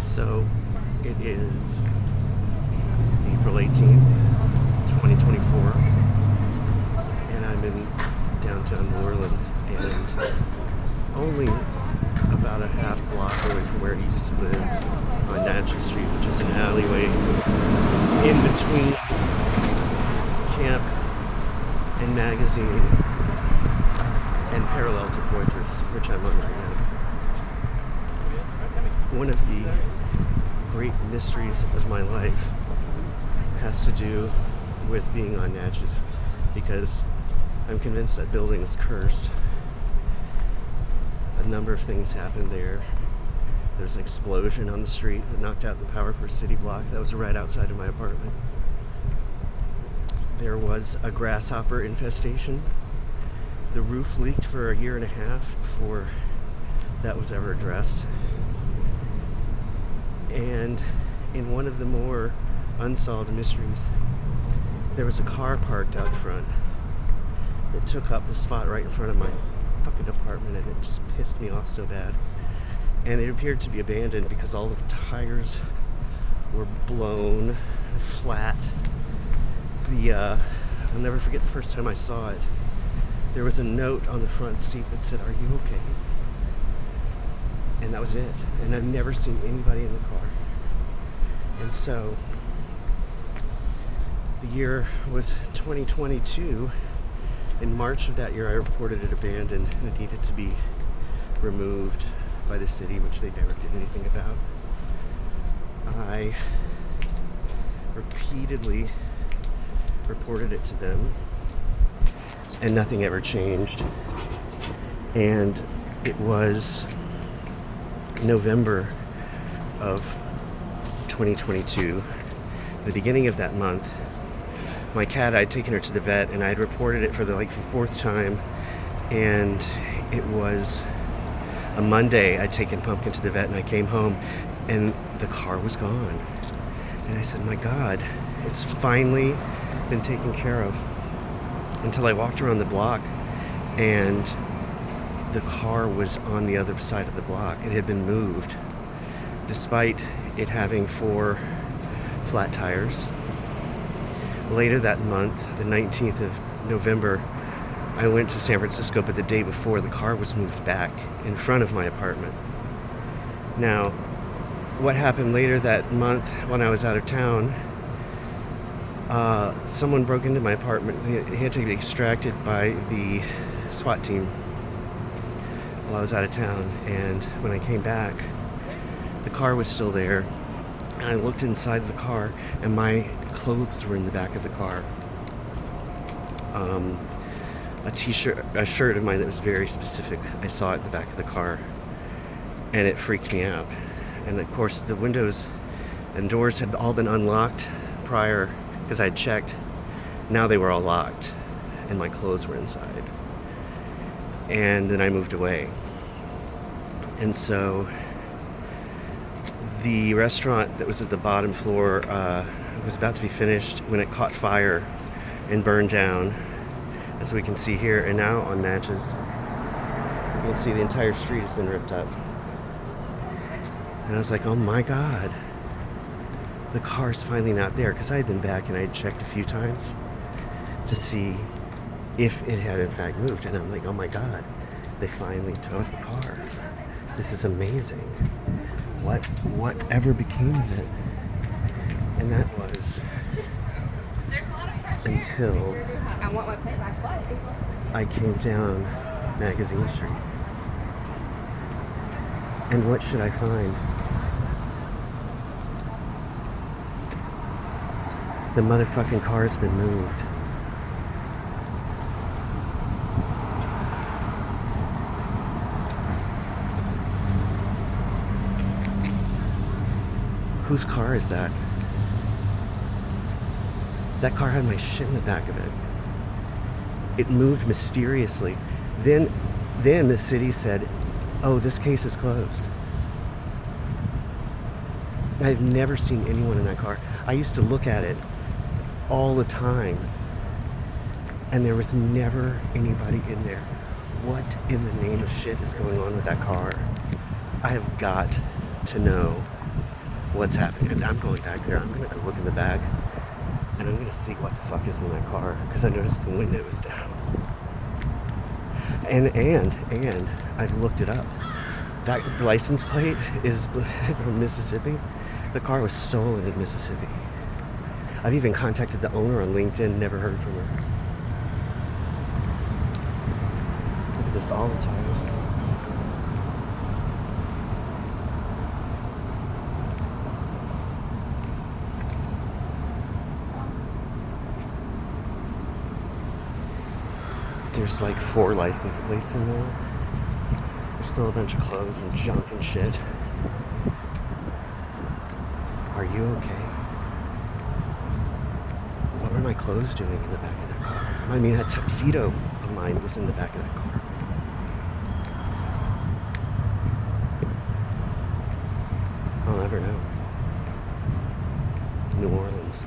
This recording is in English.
So it is April 18th, 2024, and I'm in downtown New Orleans, and only about a half block away from where I used to live on Natchez Street, which is an alleyway in between Camp and Magazine and parallel to Poitras, which I'm on right now. One of the great mysteries of my life has to do with being on Natchez, because I'm convinced that building was cursed. A number of things happened there. There's an explosion on the street that knocked out the power for a city block. That was right outside of my apartment. There was a grasshopper infestation. The roof leaked for a year and a half before that was ever addressed. And in one of the more unsolved mysteries, there was a car parked out front that took up the spot right in front of my fucking apartment, and it just pissed me off so bad. And it appeared to be abandoned because all the tires were blown flat. I'll never forget the first time I saw it. There was a note on the front seat that said, "Are you okay?" And that was it. And I've never seen anybody in the car. And so the year was 2022. In March of that year, I reported it abandoned and it needed to be removed by the city, which they never did anything about. I repeatedly reported it to them, and nothing ever changed. And it was November of 2022, the beginning of that month. My cat, I'd taken her to the vet, and I'd reported it for the fourth time, and it was a Monday. I'd taken Pumpkin to the vet, and I came home, and the car was gone. And I said, my God, it's finally been taken care of. Until I walked around the block, and the car was on the other side of the block. It had been moved, despite it having 4 flat tires. Later that month, the 19th of November, I went to San Francisco, but the day before, the car was moved back in front of my apartment. Now, what happened later that month when I was out of town, someone broke into my apartment. He had to be extracted by the SWAT team while I was out of town, and when I came back, the car was still there. And I looked inside of the car, and my clothes were in the back of the car. A shirt of mine that was very specific, I saw it in the back of the car, and it freaked me out. And of course, the windows and doors had all been unlocked prior, because I had checked. Now they were all locked, and my clothes were inside. And then I moved away. And so the restaurant that was at the bottom floor was about to be finished when it caught fire and burned down, as we can see here. And now on Natchez, you can see the entire street has been ripped up. And I was like, oh my God, the car's finally not there, because I had been back and I had checked a few times to see if it had in fact moved. And I'm like, oh my God, they finally towed the car. This is amazing. Whatever became of it? And that was until I came down Magazine Street. And what should I find? The motherfucking car's been moved. Whose car is that? That car had my shit in the back of it. It moved mysteriously. Then the city said, oh, this case is closed. I've never seen anyone in that car. I used to look at it all the time, and there was never anybody in there. What in the name of shit is going on with that car? I have got to know what's happening. And I'm going back there. I'm gonna go look in the back, and I'm gonna see what the fuck is in that car, because I noticed the window was down. And I've looked it up. That license plate is from Mississippi. The car was stolen in Mississippi. I've even contacted the owner on LinkedIn, never heard from her. Look at this all the time. There's like 4 license plates in there. There's still a bunch of clothes and junk and shit. Are you okay? What were my clothes doing in the back of that car? I mean, a tuxedo of mine was in the back of that car. I'll never know. New Orleans.